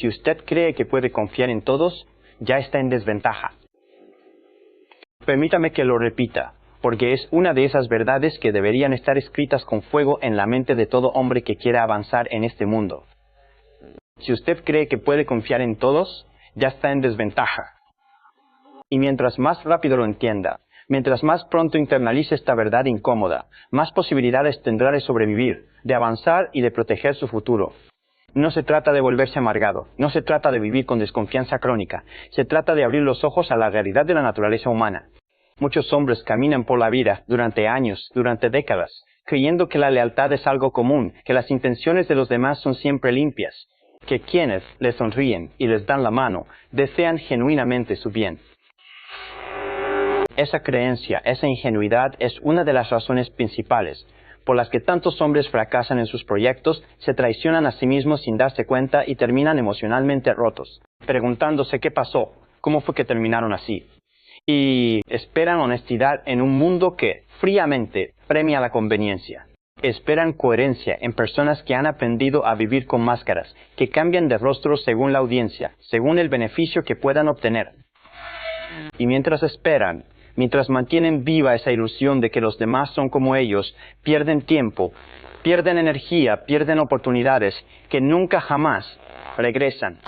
Si usted cree que puede confiar en todos, ya está en desventaja. Permítame que lo repita, porque es una de esas verdades que deberían estar escritas con fuego en la mente de todo hombre que quiera avanzar en este mundo. Si usted cree que puede confiar en todos, ya está en desventaja. Y mientras más rápido lo entienda, mientras más pronto internalice esta verdad incómoda, más posibilidades tendrá de sobrevivir, de avanzar y de proteger su futuro. No se trata de volverse amargado, no se trata de vivir con desconfianza crónica, se trata de abrir los ojos a la realidad de la naturaleza humana. Muchos hombres caminan por la vida durante años, durante décadas, creyendo que la lealtad es algo común, que las intenciones de los demás son siempre limpias, que quienes les sonríen y les dan la mano desean genuinamente su bien. Esa creencia, esa ingenuidad es una de las razones principales por las que tantos hombres fracasan en sus proyectos, se traicionan a sí mismos sin darse cuenta y terminan emocionalmente rotos, preguntándose qué pasó, cómo fue que terminaron así. Y esperan honestidad en un mundo que fríamente premia la conveniencia. Esperan coherencia en personas que han aprendido a vivir con máscaras, que cambian de rostro según la audiencia, según el beneficio que puedan obtener. Y mientras esperan, mientras mantienen viva esa ilusión de que los demás son como ellos, pierden tiempo, pierden energía, pierden oportunidades que nunca jamás regresan.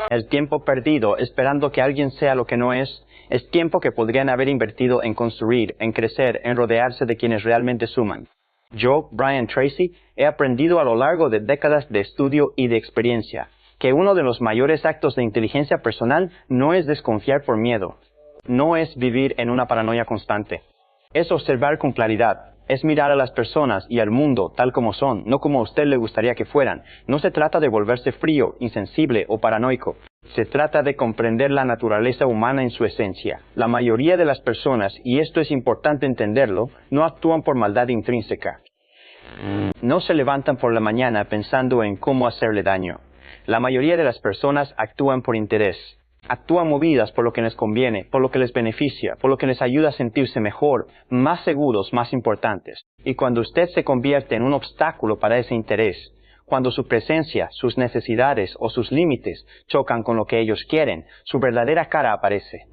El tiempo perdido esperando que alguien sea lo que no es tiempo que podrían haber invertido en construir, en crecer, en rodearse de quienes realmente suman. Yo, Brian Tracy, he aprendido a lo largo de décadas de estudio y de experiencia que uno de los mayores actos de inteligencia personal no es desconfiar por miedo. No es vivir en una paranoia constante. Es observar con claridad. Es mirar a las personas y al mundo tal como son, no como a usted le gustaría que fueran. No se trata de volverse frío, insensible o paranoico. Se trata de comprender la naturaleza humana en su esencia. La mayoría de las personas, y esto es importante entenderlo, no actúan por maldad intrínseca. No se levantan por la mañana pensando en cómo hacerle daño. La mayoría de las personas actúan por interés. Actúan movidas por lo que les conviene, por lo que les beneficia, por lo que les ayuda a sentirse mejor, más seguros, más importantes. Y cuando usted se convierte en un obstáculo para ese interés, cuando su presencia, sus necesidades o sus límites chocan con lo que ellos quieren, su verdadera cara aparece.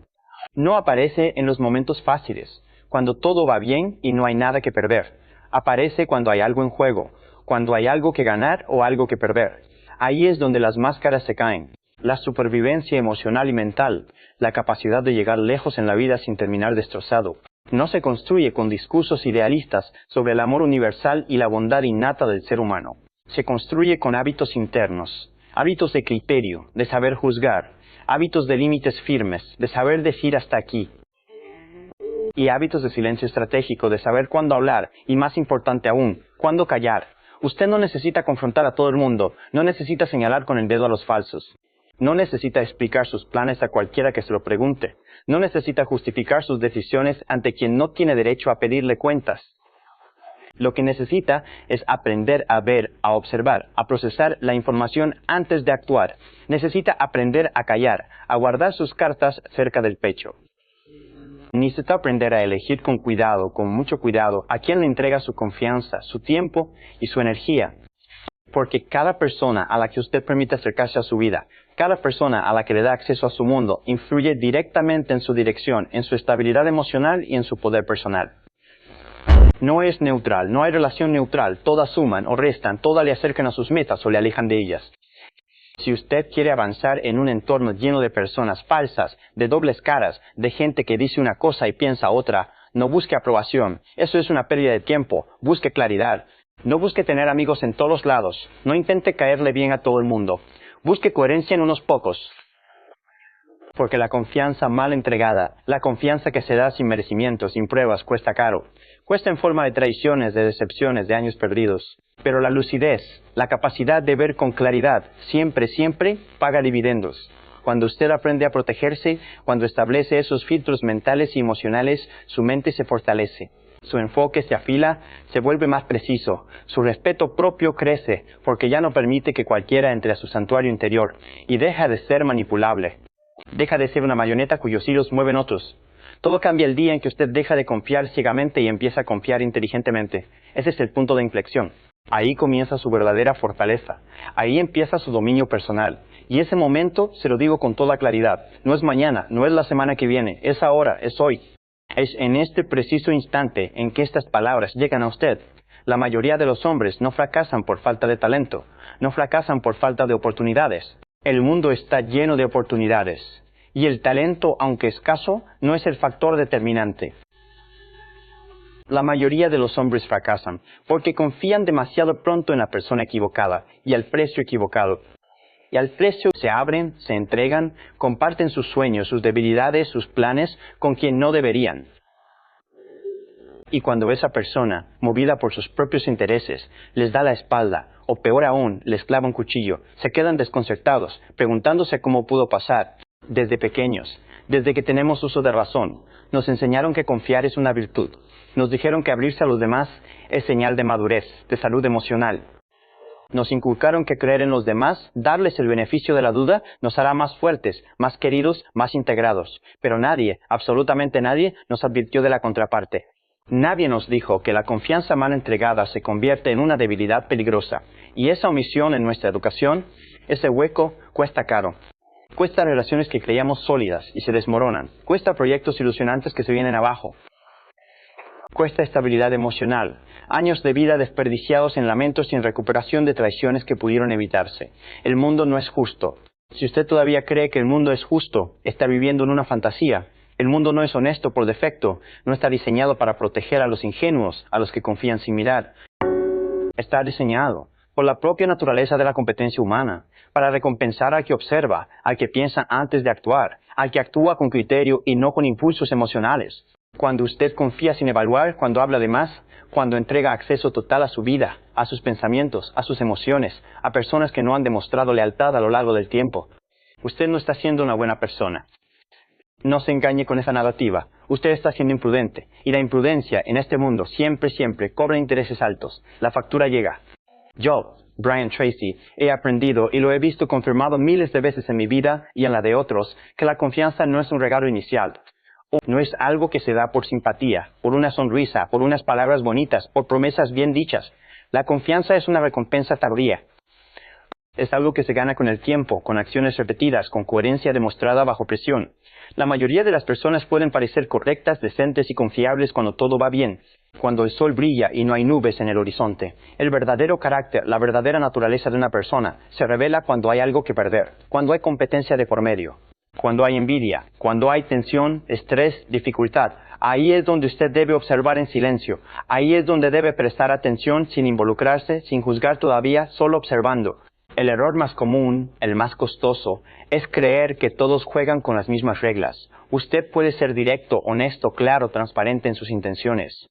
No aparece en los momentos fáciles, cuando todo va bien y no hay nada que perder. Aparece cuando hay algo en juego, cuando hay algo que ganar o algo que perder. Ahí es donde las máscaras se caen. La supervivencia emocional y mental, la capacidad de llegar lejos en la vida sin terminar destrozado, no se construye con discursos idealistas sobre el amor universal y la bondad innata del ser humano. Se construye con hábitos internos, hábitos de criterio, de saber juzgar, hábitos de límites firmes, de saber decir hasta aquí, y hábitos de silencio estratégico, de saber cuándo hablar y, más importante aún, cuándo callar. Usted no necesita confrontar a todo el mundo, no necesita señalar con el dedo a los falsos. No necesita explicar sus planes a cualquiera que se lo pregunte. No necesita justificar sus decisiones ante quien no tiene derecho a pedirle cuentas. Lo que necesita es aprender a ver, a observar, a procesar la información antes de actuar. Necesita aprender a callar, a guardar sus cartas cerca del pecho. Necesita aprender a elegir con cuidado, con mucho cuidado, a quién le entrega su confianza, su tiempo y su energía. Porque cada persona a la que usted permite acercarse a su vida, cada persona a la que le da acceso a su mundo, influye directamente en su dirección, en su estabilidad emocional y en su poder personal. No es neutral, no hay relación neutral, todas suman o restan, todas le acercan a sus metas o le alejan de ellas. Si usted quiere avanzar en un entorno lleno de personas falsas, de dobles caras, de gente que dice una cosa y piensa otra, no busque aprobación, eso es una pérdida de tiempo, busque claridad. No busque tener amigos en todos lados, no intente caerle bien a todo el mundo, busque coherencia en unos pocos. Porque la confianza mal entregada, la confianza que se da sin merecimiento, sin pruebas, cuesta caro. Cuesta en forma de traiciones, de decepciones, de años perdidos. Pero la lucidez, la capacidad de ver con claridad, siempre, siempre, paga dividendos. Cuando usted aprende a protegerse, cuando establece esos filtros mentales y emocionales, su mente se fortalece. Su enfoque se afila, se vuelve más preciso. Su respeto propio crece, porque ya no permite que cualquiera entre a su santuario interior, y deja de ser manipulable. Deja de ser una marioneta cuyos hilos mueven otros. Todo cambia el día en que usted deja de confiar ciegamente y empieza a confiar inteligentemente. Ese es el punto de inflexión. Ahí comienza su verdadera fortaleza. Ahí empieza su dominio personal. Y ese momento se lo digo con toda claridad. No es mañana, no es la semana que viene, es ahora, es hoy. Es en este preciso instante en que estas palabras llegan a usted. La mayoría de los hombres no fracasan por falta de talento, no fracasan por falta de oportunidades. El mundo está lleno de oportunidades. Y el talento, aunque escaso, no es el factor determinante. La mayoría de los hombres fracasan porque confían demasiado pronto en la persona equivocada y al precio equivocado. Y al precio se abren, se entregan, comparten sus sueños, sus debilidades, sus planes con quien no deberían. Y cuando esa persona, movida por sus propios intereses, les da la espalda, o peor aún, les clava un cuchillo, se quedan desconcertados, preguntándose cómo pudo pasar. Desde pequeños, desde que tenemos uso de razón, nos enseñaron que confiar es una virtud. Nos dijeron que abrirse a los demás es señal de madurez, de salud emocional. Nos inculcaron que creer en los demás, darles el beneficio de la duda, nos hará más fuertes, más queridos, más integrados. Pero nadie, absolutamente nadie, nos advirtió de la contraparte. Nadie nos dijo que la confianza mal entregada se convierte en una debilidad peligrosa. Y esa omisión en nuestra educación, ese hueco, cuesta caro. Cuesta relaciones que creíamos sólidas y se desmoronan. Cuesta proyectos ilusionantes que se vienen abajo. Cuesta estabilidad emocional. Años de vida desperdiciados en lamentos sin recuperación de traiciones que pudieron evitarse. El mundo no es justo. Si usted todavía cree que el mundo es justo, está viviendo en una fantasía. El mundo no es honesto por defecto. No está diseñado para proteger a los ingenuos, a los que confían sin mirar. Está diseñado por la propia naturaleza de la competencia humana, para recompensar al que observa, al que piensa antes de actuar, al que actúa con criterio y no con impulsos emocionales. Cuando usted confía sin evaluar, cuando habla de más, cuando entrega acceso total a su vida, a sus pensamientos, a sus emociones, a personas que no han demostrado lealtad a lo largo del tiempo, usted no está siendo una buena persona. No se engañe con esa narrativa. Usted está siendo imprudente, y la imprudencia en este mundo siempre cobra intereses altos. La factura llega. Yo, Brian Tracy, he aprendido y lo he visto confirmado miles de veces en mi vida y en la de otros, que la confianza no es un regalo inicial. No es algo que se da por simpatía, por una sonrisa, por unas palabras bonitas, por promesas bien dichas. La confianza es una recompensa tardía. Es algo que se gana con el tiempo, con acciones repetidas, con coherencia demostrada bajo presión. La mayoría de las personas pueden parecer correctas, decentes y confiables cuando todo va bien, cuando el sol brilla y no hay nubes en el horizonte. El verdadero carácter, la verdadera naturaleza de una persona, se revela cuando hay algo que perder, cuando hay competencia de por medio, cuando hay envidia, cuando hay tensión, estrés, dificultad. Ahí es donde usted debe observar en silencio. Ahí es donde debe prestar atención sin involucrarse, sin juzgar todavía, solo observando. El error más común, el más costoso, es creer que todos juegan con las mismas reglas. Usted puede ser directo, honesto, claro, transparente en sus intenciones.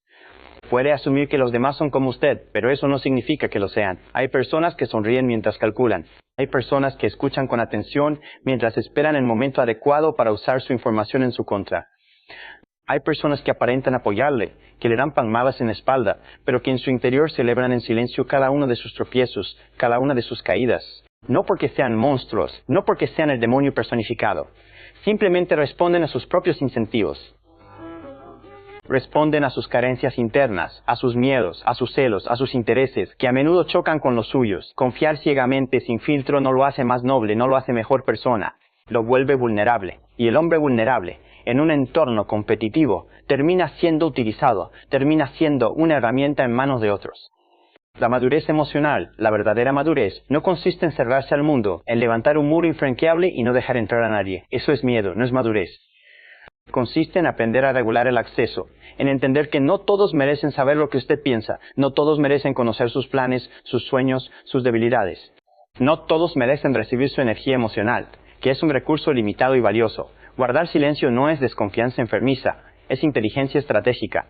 Puede asumir que los demás son como usted, pero eso no significa que lo sean. Hay personas que sonríen mientras calculan. Hay personas que escuchan con atención mientras esperan el momento adecuado para usar su información en su contra. Hay personas que aparentan apoyarle, que le dan palmadas en la espalda, pero que en su interior celebran en silencio cada uno de sus tropiezos, cada una de sus caídas. No porque sean monstruos, no porque sean el demonio personificado. Simplemente responden a sus propios incentivos. Responden a sus carencias internas, a sus miedos, a sus celos, a sus intereses, que a menudo chocan con los suyos. Confiar ciegamente, sin filtro, no lo hace más noble, no lo hace mejor persona. Lo vuelve vulnerable. Y el hombre vulnerable, en un entorno competitivo, termina siendo utilizado, termina siendo una herramienta en manos de otros. La madurez emocional, la verdadera madurez, no consiste en cerrarse al mundo, en levantar un muro infranqueable y no dejar entrar a nadie. Eso es miedo, no es madurez. Consiste en aprender a regular el acceso, en entender que no todos merecen saber lo que usted piensa, no todos merecen conocer sus planes, sus sueños, sus debilidades. No todos merecen recibir su energía emocional, que es un recurso limitado y valioso. Guardar silencio no es desconfianza enfermiza, es inteligencia estratégica.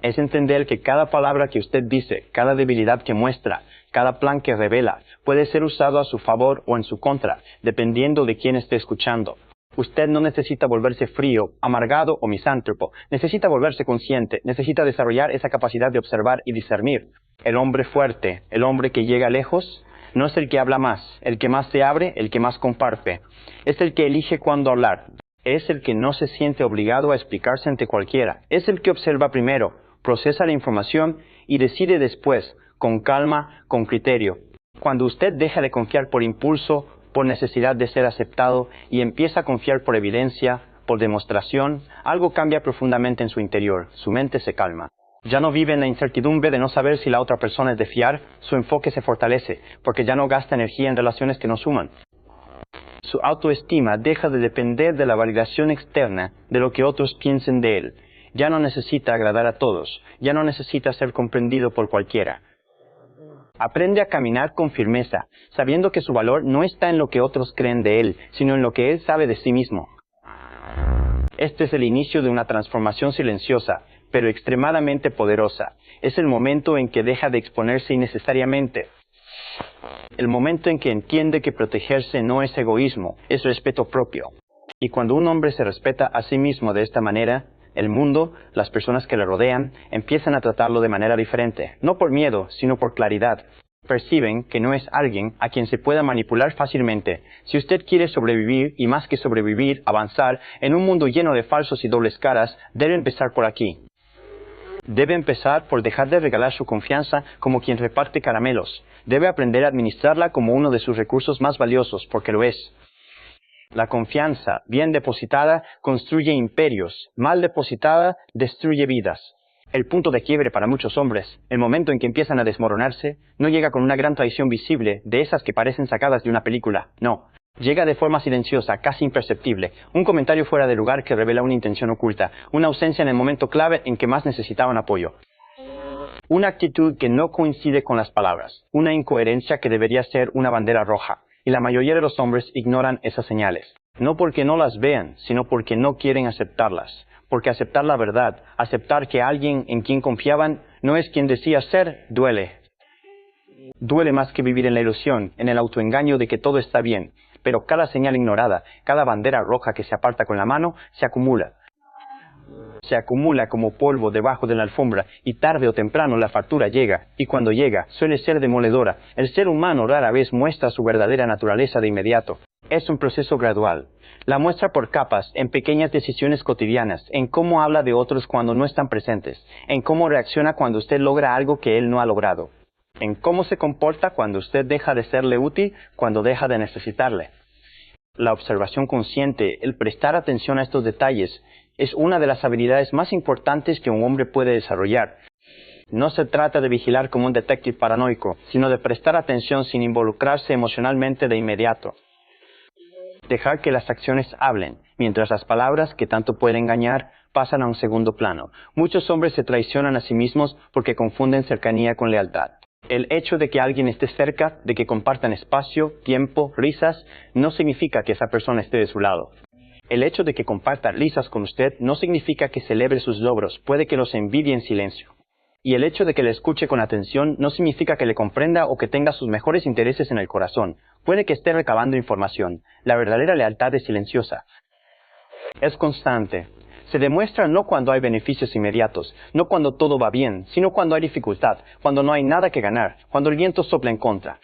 Es entender que cada palabra que usted dice, cada debilidad que muestra, cada plan que revela, puede ser usado a su favor o en su contra, dependiendo de quién esté escuchando. Usted no necesita volverse frío, amargado o misántropo. Necesita volverse consciente, necesita desarrollar esa capacidad de observar y discernir. El hombre fuerte, el hombre que llega lejos, no es el que habla más, el que más se abre, el que más comparte. Es el que elige cuándo hablar. Es el que no se siente obligado a explicarse ante cualquiera. Es el que observa primero, procesa la información y decide después, con calma, con criterio. Cuando usted deja de confiar por impulso, por necesidad de ser aceptado y empieza a confiar por evidencia, por demostración, algo cambia profundamente en su interior, su mente se calma. Ya no vive en la incertidumbre de no saber si la otra persona es de fiar, su enfoque se fortalece, porque ya no gasta energía en relaciones que no suman. Su autoestima deja de depender de la validación externa de lo que otros piensen de él. Ya no necesita agradar a todos, ya no necesita ser comprendido por cualquiera. Aprende a caminar con firmeza, sabiendo que su valor no está en lo que otros creen de él, sino en lo que él sabe de sí mismo. Este es el inicio de una transformación silenciosa, pero extremadamente poderosa. Es el momento en que deja de exponerse innecesariamente. El momento en que entiende que protegerse no es egoísmo, es respeto propio. Y cuando un hombre se respeta a sí mismo de esta manera, el mundo, las personas que le rodean, empiezan a tratarlo de manera diferente, no por miedo, sino por claridad. Perciben que no es alguien a quien se pueda manipular fácilmente. Si usted quiere sobrevivir, y más que sobrevivir, avanzar, en un mundo lleno de falsos y dobles caras, debe empezar por aquí. Debe empezar por dejar de regalar su confianza como quien reparte caramelos. Debe aprender a administrarla como uno de sus recursos más valiosos, porque lo es. La confianza, bien depositada, construye imperios. Mal depositada, destruye vidas. El punto de quiebre para muchos hombres, el momento en que empiezan a desmoronarse, no llega con una gran traición visible, de esas que parecen sacadas de una película. No. Llega de forma silenciosa, casi imperceptible. Un comentario fuera de lugar que revela una intención oculta. Una ausencia en el momento clave en que más necesitaban apoyo. Una actitud que no coincide con las palabras. Una incoherencia que debería ser una bandera roja. Y la mayoría de los hombres ignoran esas señales. No porque no las vean, sino porque no quieren aceptarlas. Porque aceptar la verdad, aceptar que alguien en quien confiaban no es quien decía ser, duele. Duele más que vivir en la ilusión, en el autoengaño de que todo está bien. Pero cada señal ignorada, cada bandera roja que se aparta con la mano, se acumula. Se acumula como polvo debajo de la alfombra y tarde o temprano la factura llega, y cuando llega suele ser demoledora. El ser humano rara vez muestra su verdadera naturaleza de inmediato. Es un proceso gradual. La muestra por capas, en pequeñas decisiones cotidianas, en cómo habla de otros cuando no están presentes, en cómo reacciona cuando usted logra algo que él no ha logrado, en cómo se comporta cuando usted deja de serle útil, cuando deja de necesitarle. La observación consciente, el prestar atención a estos detalles, es una de las habilidades más importantes que un hombre puede desarrollar. No se trata de vigilar como un detective paranoico, sino de prestar atención sin involucrarse emocionalmente de inmediato. Dejar que las acciones hablen, mientras las palabras, que tanto pueden engañar, pasan a un segundo plano. Muchos hombres se traicionan a sí mismos porque confunden cercanía con lealtad. El hecho de que alguien esté cerca, de que compartan espacio, tiempo, risas, no significa que esa persona esté de su lado. El hecho de que comparta risas con usted no significa que celebre sus logros, puede que los envidie en silencio. Y el hecho de que le escuche con atención no significa que le comprenda o que tenga sus mejores intereses en el corazón. Puede que esté recabando información. La verdadera lealtad es silenciosa. Es constante. Se demuestra no cuando hay beneficios inmediatos, no cuando todo va bien, sino cuando hay dificultad, cuando no hay nada que ganar, cuando el viento sopla en contra.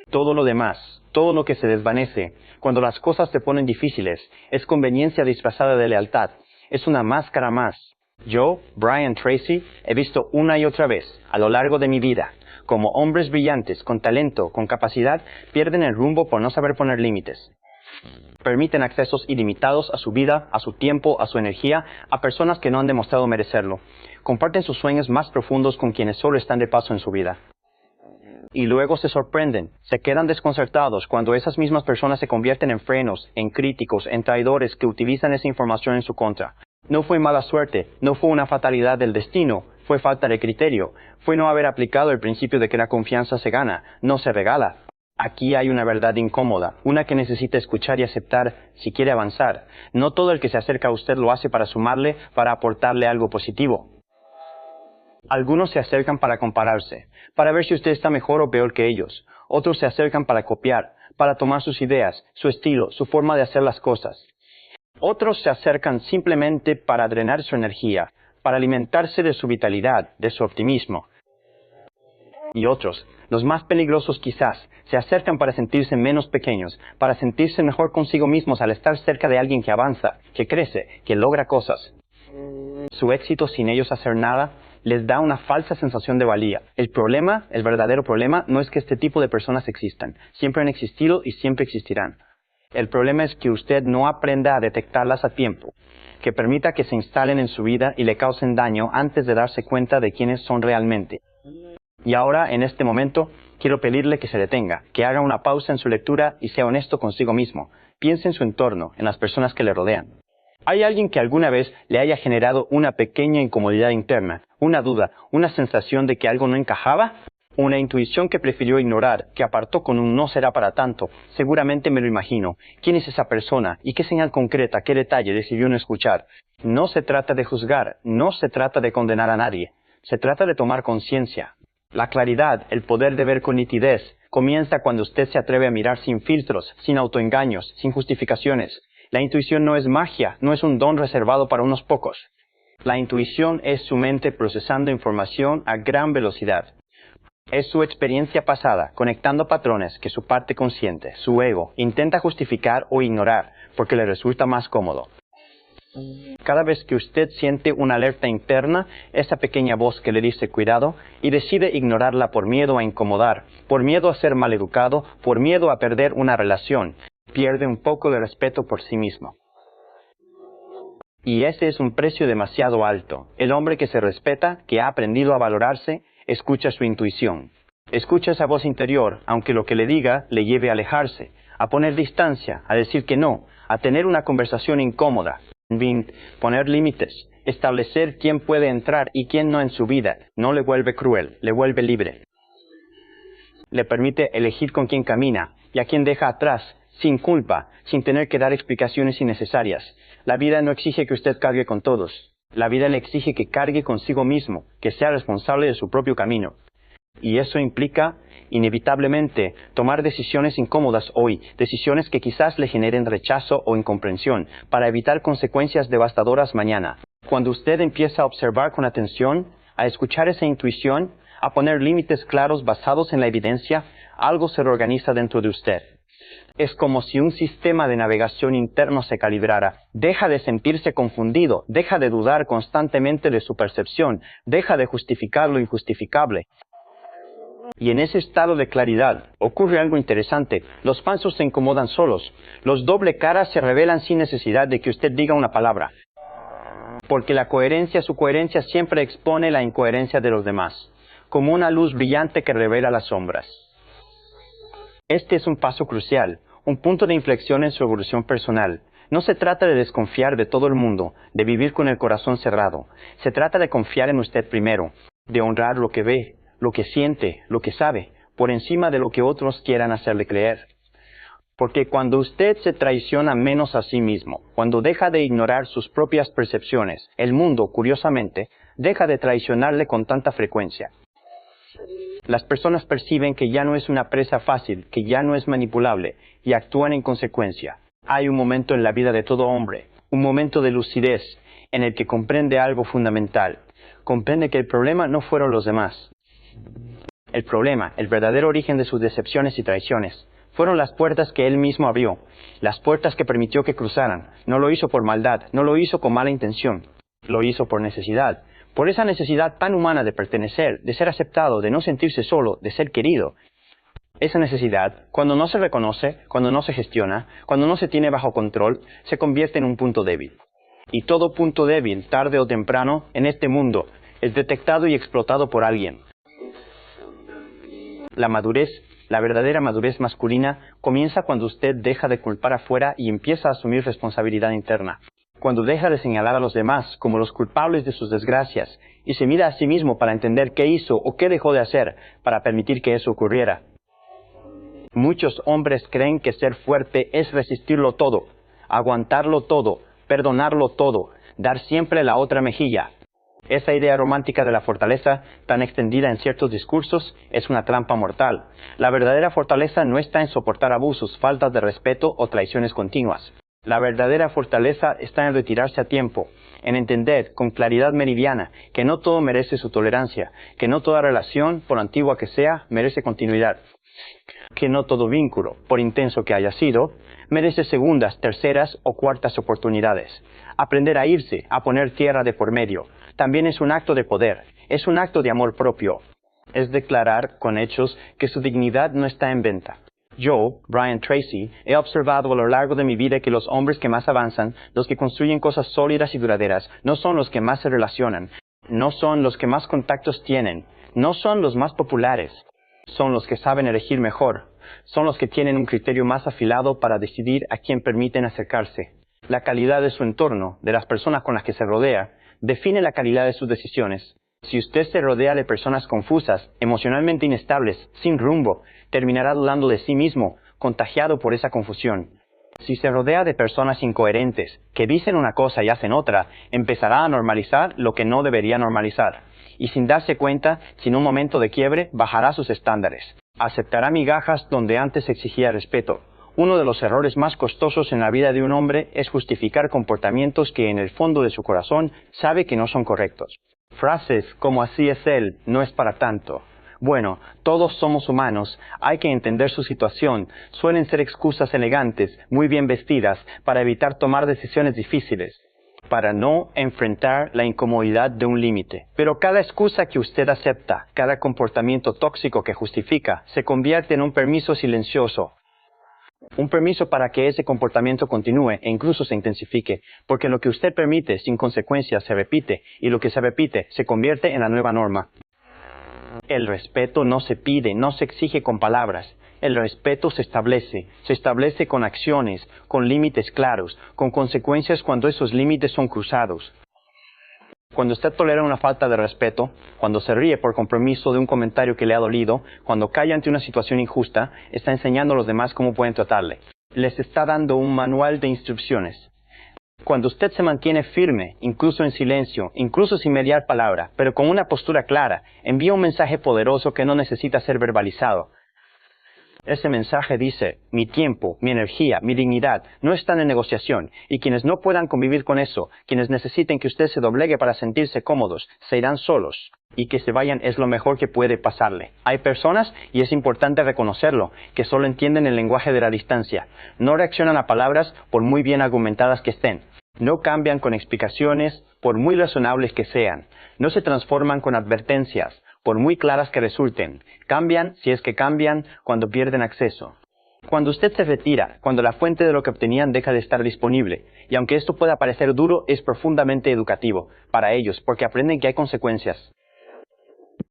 Todo lo demás, todo lo que se desvanece, cuando las cosas se ponen difíciles, es conveniencia disfrazada de lealtad. Es una máscara más. Yo, Brian Tracy, he visto una y otra vez, a lo largo de mi vida, como hombres brillantes, con talento, con capacidad, pierden el rumbo por no saber poner límites. Permiten accesos ilimitados a su vida, a su tiempo, a su energía, a personas que no han demostrado merecerlo. Comparten sus sueños más profundos con quienes solo están de paso en su vida. Y luego se sorprenden, se quedan desconcertados cuando esas mismas personas se convierten en frenos, en críticos, en traidores que utilizan esa información en su contra. No fue mala suerte, no fue una fatalidad del destino, fue falta de criterio, fue no haber aplicado el principio de que la confianza se gana, no se regala. Aquí hay una verdad incómoda, una que necesita escuchar y aceptar si quiere avanzar. No todo el que se acerca a usted lo hace para sumarle, para aportarle algo positivo. Algunos se acercan para compararse, para ver si usted está mejor o peor que ellos. Otros se acercan para copiar, para tomar sus ideas, su estilo, su forma de hacer las cosas. Otros se acercan simplemente para drenar su energía, para alimentarse de su vitalidad, de su optimismo. Y otros, los más peligrosos quizás, se acercan para sentirse menos pequeños, para sentirse mejor consigo mismos al estar cerca de alguien que avanza, que crece, que logra cosas. Su éxito sin ellos hacer nada les da una falsa sensación de valía. El verdadero problema, no es que este tipo de personas existan. Siempre han existido y siempre existirán. El problema es que usted no aprenda a detectarlas a tiempo, que permita que se instalen en su vida y le causen daño antes de darse cuenta de quiénes son realmente. Y ahora, en este momento, quiero pedirle que se detenga, que haga una pausa en su lectura y sea honesto consigo mismo. Piense en su entorno, en las personas que le rodean. ¿Hay alguien que alguna vez le haya generado una pequeña incomodidad interna, una duda, una sensación de que algo no encajaba? Una intuición que prefirió ignorar, que apartó con un no será para tanto. Seguramente me lo imagino. ¿Quién es esa persona? ¿Y qué señal concreta, qué detalle decidió no escuchar? No se trata de juzgar, no se trata de condenar a nadie. Se trata de tomar conciencia. La claridad, el poder de ver con nitidez, comienza cuando usted se atreve a mirar sin filtros, sin autoengaños, sin justificaciones. La intuición no es magia, no es un don reservado para unos pocos. La intuición es su mente procesando información a gran velocidad. Es su experiencia pasada, conectando patrones que su parte consciente, su ego, intenta justificar o ignorar, porque le resulta más cómodo. Cada vez que usted siente una alerta interna, esa pequeña voz que le dice cuidado, y decide ignorarla por miedo a incomodar, por miedo a ser maleducado, por miedo a perder una relación, pierde un poco de respeto por sí mismo. Y ese es un precio demasiado alto. El hombre que se respeta, que ha aprendido a valorarse, escucha su intuición. Escucha esa voz interior, aunque lo que le diga le lleve a alejarse, a poner distancia, a decir que no, a tener una conversación incómoda, poner límites, establecer quién puede entrar y quién no en su vida. No le vuelve cruel, le vuelve libre. Le permite elegir con quién camina y a quién deja atrás, sin culpa, sin tener que dar explicaciones innecesarias. La vida no exige que usted cargue con todos. La vida le exige que cargue consigo mismo, que sea responsable de su propio camino. Y eso implica, inevitablemente, tomar decisiones incómodas hoy, decisiones que quizás le generen rechazo o incomprensión, para evitar consecuencias devastadoras mañana. Cuando usted empieza a observar con atención, a escuchar esa intuición, a poner límites claros basados en la evidencia, algo se reorganiza dentro de usted. Es como si un sistema de navegación interno se calibrara. Deja de sentirse confundido, deja de dudar constantemente de su percepción, deja de justificar lo injustificable. Y en ese estado de claridad ocurre algo interesante. Los falsos se incomodan solos. Los doble caras se revelan sin necesidad de que usted diga una palabra. Porque su coherencia siempre expone la incoherencia de los demás, como una luz brillante que revela las sombras. Este es un paso crucial, un punto de inflexión en su evolución personal. No se trata de desconfiar de todo el mundo, de vivir con el corazón cerrado. Se trata de confiar en usted primero, de honrar lo que ve, lo que siente, lo que sabe, por encima de lo que otros quieran hacerle creer. Porque cuando usted se traiciona menos a sí mismo, cuando deja de ignorar sus propias percepciones, el mundo, curiosamente, deja de traicionarle con tanta frecuencia. Las personas perciben que ya no es una presa fácil, que ya no es manipulable, y actúan en consecuencia. Hay un momento en la vida de todo hombre, un momento de lucidez, en el que comprende algo fundamental. Comprende que el problema no fueron los demás. El problema, el verdadero origen de sus decepciones y traiciones, fueron las puertas que él mismo abrió, las puertas que permitió que cruzaran. No lo hizo por maldad, no lo hizo con mala intención, lo hizo por necesidad. Por esa necesidad tan humana de pertenecer, de ser aceptado, de no sentirse solo, de ser querido. Esa necesidad, cuando no se reconoce, cuando no se gestiona, cuando no se tiene bajo control, se convierte en un punto débil. Y todo punto débil, tarde o temprano, en este mundo, es detectado y explotado por alguien. La madurez, la verdadera madurez masculina, comienza cuando usted deja de culpar afuera y empieza a asumir responsabilidad interna. Cuando deja de señalar a los demás como los culpables de sus desgracias y se mira a sí mismo para entender qué hizo o qué dejó de hacer para permitir que eso ocurriera. Muchos hombres creen que ser fuerte es resistirlo todo, aguantarlo todo, perdonarlo todo, dar siempre la otra mejilla. Esa idea romántica de la fortaleza, tan extendida en ciertos discursos, es una trampa mortal. La verdadera fortaleza no está en soportar abusos, faltas de respeto o traiciones continuas. La verdadera fortaleza está en retirarse a tiempo, en entender con claridad meridiana que no todo merece su tolerancia, que no toda relación, por antigua que sea, merece continuidad, que no todo vínculo, por intenso que haya sido, merece segundas, terceras o cuartas oportunidades. Aprender a irse, a poner tierra de por medio, también es un acto de poder. Es un acto de amor propio. Es declarar con hechos que su dignidad no está en venta. Yo, Brian Tracy, he observado a lo largo de mi vida que los hombres que más avanzan, los que construyen cosas sólidas y duraderas, no son los que más se relacionan, no son los que más contactos tienen, no son los más populares, son los que saben elegir mejor, son los que tienen un criterio más afilado para decidir a quién permiten acercarse. La calidad de su entorno, de las personas con las que se rodea, define la calidad de sus decisiones. Si usted se rodea de personas confusas, emocionalmente inestables, sin rumbo, terminará dudando de sí mismo, contagiado por esa confusión. Si se rodea de personas incoherentes, que dicen una cosa y hacen otra, empezará a normalizar lo que no debería normalizar. Y sin darse cuenta, sin un momento de quiebre, bajará sus estándares. Aceptará migajas donde antes exigía respeto. Uno de los errores más costosos en la vida de un hombre es justificar comportamientos que en el fondo de su corazón sabe que no son correctos. Frases como "así es él, no es para tanto". Bueno, todos somos humanos, hay que entender su situación. Suelen ser excusas elegantes, muy bien vestidas, para evitar tomar decisiones difíciles, para no enfrentar la incomodidad de un límite. Pero cada excusa que usted acepta, cada comportamiento tóxico que justifica, se convierte en un permiso silencioso. Un permiso para que ese comportamiento continúe e incluso se intensifique, porque lo que usted permite sin consecuencias se repite, y lo que se repite se convierte en la nueva norma. El respeto no se pide, no se exige con palabras. El respeto se establece con acciones, con límites claros, con consecuencias cuando esos límites son cruzados. Cuando usted tolera una falta de respeto, cuando se ríe por compromiso de un comentario que le ha dolido, cuando calla ante una situación injusta, está enseñando a los demás cómo pueden tratarle. Les está dando un manual de instrucciones. Cuando usted se mantiene firme, incluso en silencio, incluso sin mediar palabra, pero con una postura clara, envía un mensaje poderoso que no necesita ser verbalizado. Ese mensaje dice: mi tiempo, mi energía, mi dignidad no están en negociación, y quienes no puedan convivir con eso, quienes necesiten que usted se doblegue para sentirse cómodos, se irán solos, y que se vayan es lo mejor que puede pasarle. Hay personas, y es importante reconocerlo, que solo entienden el lenguaje de la distancia. No reaccionan a palabras por muy bien argumentadas que estén. No cambian con explicaciones, por muy razonables que sean. No se transforman con advertencias, por muy claras que resulten. Cambian, si es que cambian, cuando pierden acceso. Cuando usted se retira, cuando la fuente de lo que obtenían deja de estar disponible, y aunque esto pueda parecer duro, es profundamente educativo para ellos, porque aprenden que hay consecuencias.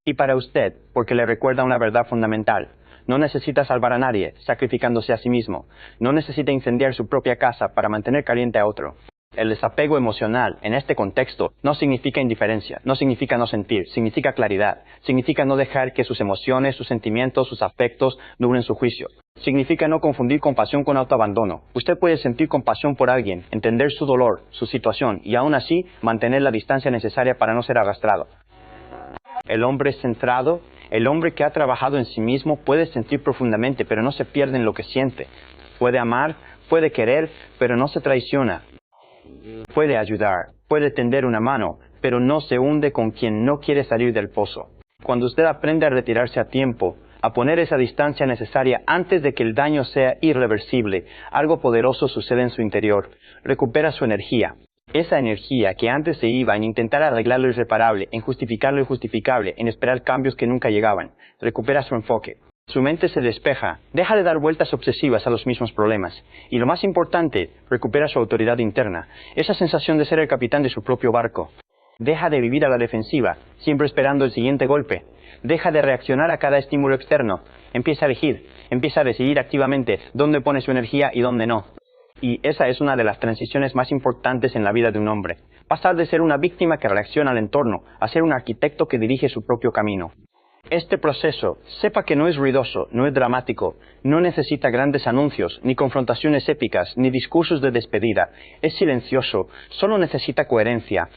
Y para usted, porque le recuerda una verdad fundamental. No necesita salvar a nadie, sacrificándose a sí mismo. No necesita incendiar su propia casa para mantener caliente a otro. El desapego emocional, en este contexto, no significa indiferencia, no significa no sentir, significa claridad, significa no dejar que sus emociones, sus sentimientos, sus afectos nublen su juicio. Significa no confundir compasión con autoabandono. Usted puede sentir compasión por alguien, entender su dolor, su situación, y aún así mantener la distancia necesaria para no ser arrastrado. El hombre centrado, el hombre que ha trabajado en sí mismo, puede sentir profundamente, pero no se pierde en lo que siente. Puede amar, puede querer, pero no se traiciona. Puede ayudar, puede tender una mano, pero no se hunde con quien no quiere salir del pozo. Cuando usted aprende a retirarse a tiempo, a poner esa distancia necesaria antes de que el daño sea irreversible, algo poderoso sucede en su interior. Recupera su energía. Esa energía que antes se iba en intentar arreglar lo irreparable, en justificar lo injustificable, en esperar cambios que nunca llegaban. Recupera su enfoque. Su mente se despeja, deja de dar vueltas obsesivas a los mismos problemas. Y lo más importante, recupera su autoridad interna, esa sensación de ser el capitán de su propio barco. Deja de vivir a la defensiva, siempre esperando el siguiente golpe. Deja de reaccionar a cada estímulo externo. Empieza a elegir, empieza a decidir activamente dónde pone su energía y dónde no. Y esa es una de las transiciones más importantes en la vida de un hombre. Pasar de ser una víctima que reacciona al entorno a ser un arquitecto que dirige su propio camino. Este proceso, sepa que no es ruidoso, no es dramático, no necesita grandes anuncios, ni confrontaciones épicas, ni discursos de despedida. Es silencioso, solo necesita coherencia.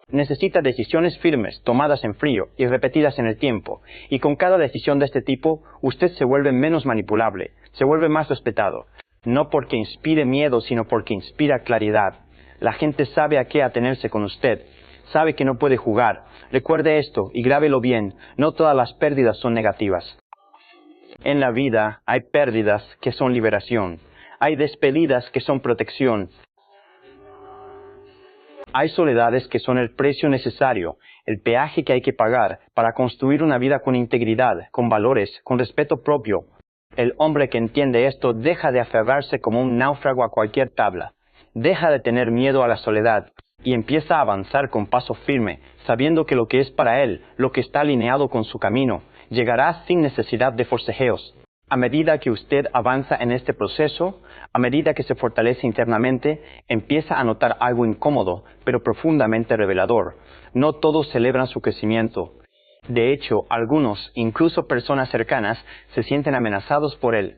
Necesita decisiones firmes, tomadas en frío y repetidas en el tiempo. Y con cada decisión de este tipo, usted se vuelve menos manipulable, se vuelve más respetado. No porque inspire miedo, sino porque inspira claridad. La gente sabe a qué atenerse con usted. Sabe que no puede jugar. Recuerde esto y grábelo bien. No todas las pérdidas son negativas. En la vida hay pérdidas que son liberación. Hay despedidas que son protección. Hay soledades que son el precio necesario, el peaje que hay que pagar para construir una vida con integridad, con valores, con respeto propio. El hombre que entiende esto deja de aferrarse como un náufrago a cualquier tabla, deja de tener miedo a la soledad y empieza a avanzar con paso firme, sabiendo que lo que es para él, lo que está alineado con su camino, llegará sin necesidad de forcejeos. A medida que usted avanza en este proceso, a medida que se fortalece internamente, empieza a notar algo incómodo, pero profundamente revelador. No todos celebran su crecimiento. De hecho, algunos, incluso personas cercanas, se sienten amenazados por él.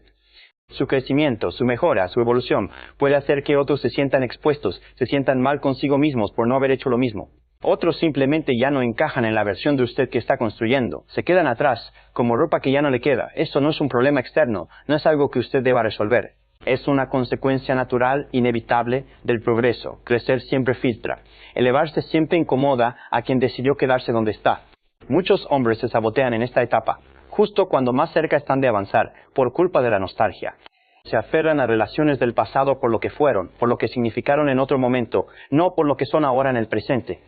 Su crecimiento, su mejora, su evolución puede hacer que otros se sientan expuestos, se sientan mal consigo mismos por no haber hecho lo mismo. Otros simplemente ya no encajan en la versión de usted que está construyendo. Se quedan atrás, como ropa que ya no le queda. Esto no es un problema externo, no es algo que usted deba resolver. Es una consecuencia natural, inevitable, del progreso. Crecer siempre filtra. Elevarse siempre incomoda a quien decidió quedarse donde está. Muchos hombres se sabotean en esta etapa, justo cuando más cerca están de avanzar, por culpa de la nostalgia. Se aferran a relaciones del pasado por lo que fueron, por lo que significaron en otro momento, no por lo que son ahora en el presente.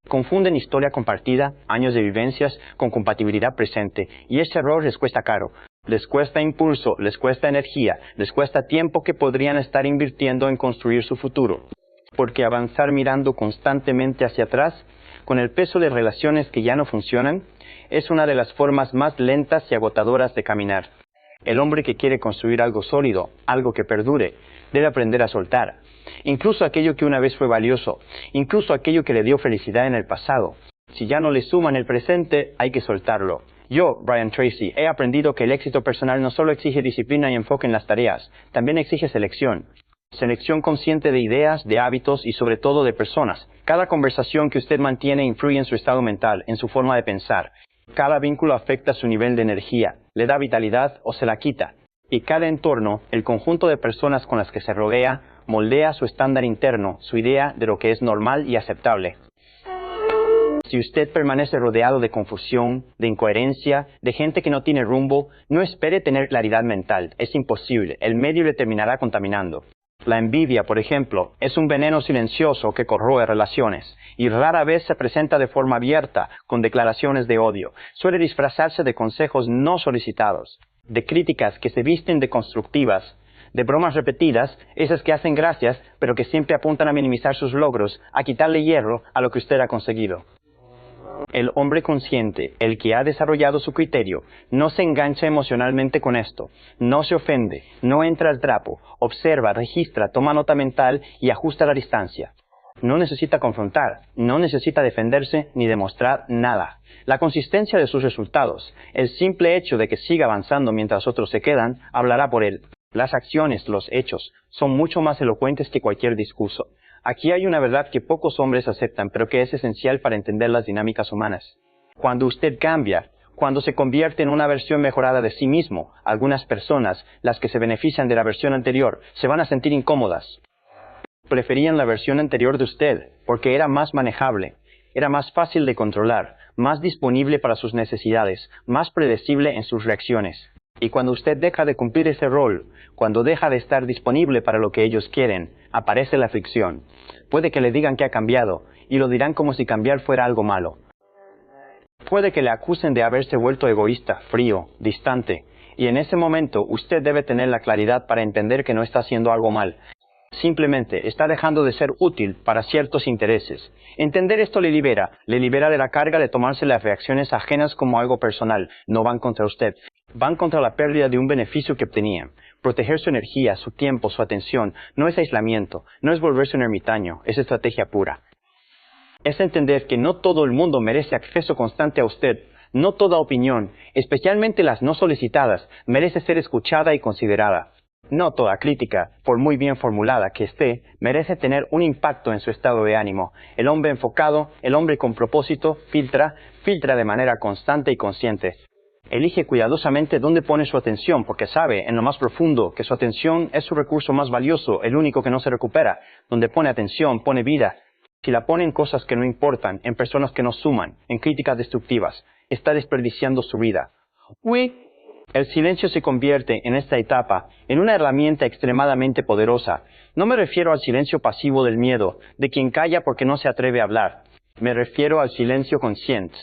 Confunden historia compartida, años de vivencias, con compatibilidad presente, y ese error les cuesta caro. Les cuesta impulso, les cuesta energía, les cuesta tiempo que podrían estar invirtiendo en construir su futuro. Porque avanzar mirando constantemente hacia atrás, con el peso de relaciones que ya no funcionan, es una de las formas más lentas y agotadoras de caminar. El hombre que quiere construir algo sólido, algo que perdure, debe aprender a soltar. Incluso aquello que una vez fue valioso, incluso aquello que le dio felicidad en el pasado. Si ya no le suma en el presente, hay que soltarlo. Yo, Brian Tracy, he aprendido que el éxito personal no solo exige disciplina y enfoque en las tareas, también exige selección. Selección consciente de ideas, de hábitos y sobre todo de personas. Cada conversación que usted mantiene influye en su estado mental, en su forma de pensar. Cada vínculo afecta su nivel de energía, le da vitalidad o se la quita. Y cada entorno, el conjunto de personas con las que se rodea, moldea su estándar interno, su idea de lo que es normal y aceptable. Si usted permanece rodeado de confusión, de incoherencia, de gente que no tiene rumbo, no espere tener claridad mental. Es imposible, el medio le terminará contaminando. La envidia, por ejemplo, es un veneno silencioso que corroe relaciones y rara vez se presenta de forma abierta, con declaraciones de odio. Suele disfrazarse de consejos no solicitados, de críticas que se visten de constructivas, de bromas repetidas, esas que hacen gracias, pero que siempre apuntan a minimizar sus logros, a quitarle hierro a lo que usted ha conseguido. El hombre consciente, el que ha desarrollado su criterio, no se engancha emocionalmente con esto, no se ofende, no entra al trapo, observa, registra, toma nota mental y ajusta la distancia. No necesita confrontar, no necesita defenderse ni demostrar nada. La consistencia de sus resultados, el simple hecho de que siga avanzando mientras otros se quedan, hablará por él. Las acciones, los hechos, son mucho más elocuentes que cualquier discurso. Aquí hay una verdad que pocos hombres aceptan, pero que es esencial para entender las dinámicas humanas. Cuando usted cambia, cuando se convierte en una versión mejorada de sí mismo, algunas personas, las que se benefician de la versión anterior, se van a sentir incómodas. Preferían la versión anterior de usted, porque era más manejable, era más fácil de controlar, más disponible para sus necesidades, más predecible en sus reacciones. Y cuando usted deja de cumplir ese rol, cuando deja de estar disponible para lo que ellos quieren, aparece la fricción. Puede que le digan que ha cambiado, y lo dirán como si cambiar fuera algo malo. Puede que le acusen de haberse vuelto egoísta, frío, distante, y en ese momento usted debe tener la claridad para entender que no está haciendo algo mal. Simplemente está dejando de ser útil para ciertos intereses. Entender esto le libera de la carga de tomarse las reacciones ajenas como algo personal. No van contra usted, van contra la pérdida de un beneficio que obtenían. Proteger su energía, su tiempo, su atención, no es aislamiento, no es volverse un ermitaño, es estrategia pura. Es entender que no todo el mundo merece acceso constante a usted. No toda opinión, especialmente las no solicitadas, merece ser escuchada y considerada. No toda crítica, por muy bien formulada que esté, merece tener un impacto en su estado de ánimo. El hombre enfocado, el hombre con propósito, filtra de manera constante y consciente. Elige cuidadosamente dónde pone su atención, porque sabe, en lo más profundo, que su atención es su recurso más valioso, el único que no se recupera. Donde pone atención, pone vida. Si la pone en cosas que no importan, en personas que no suman, en críticas destructivas, está desperdiciando su vida. El silencio se convierte, en esta etapa, en una herramienta extremadamente poderosa. No me refiero al silencio pasivo del miedo, de quien calla porque no se atreve a hablar. Me refiero al silencio consciente.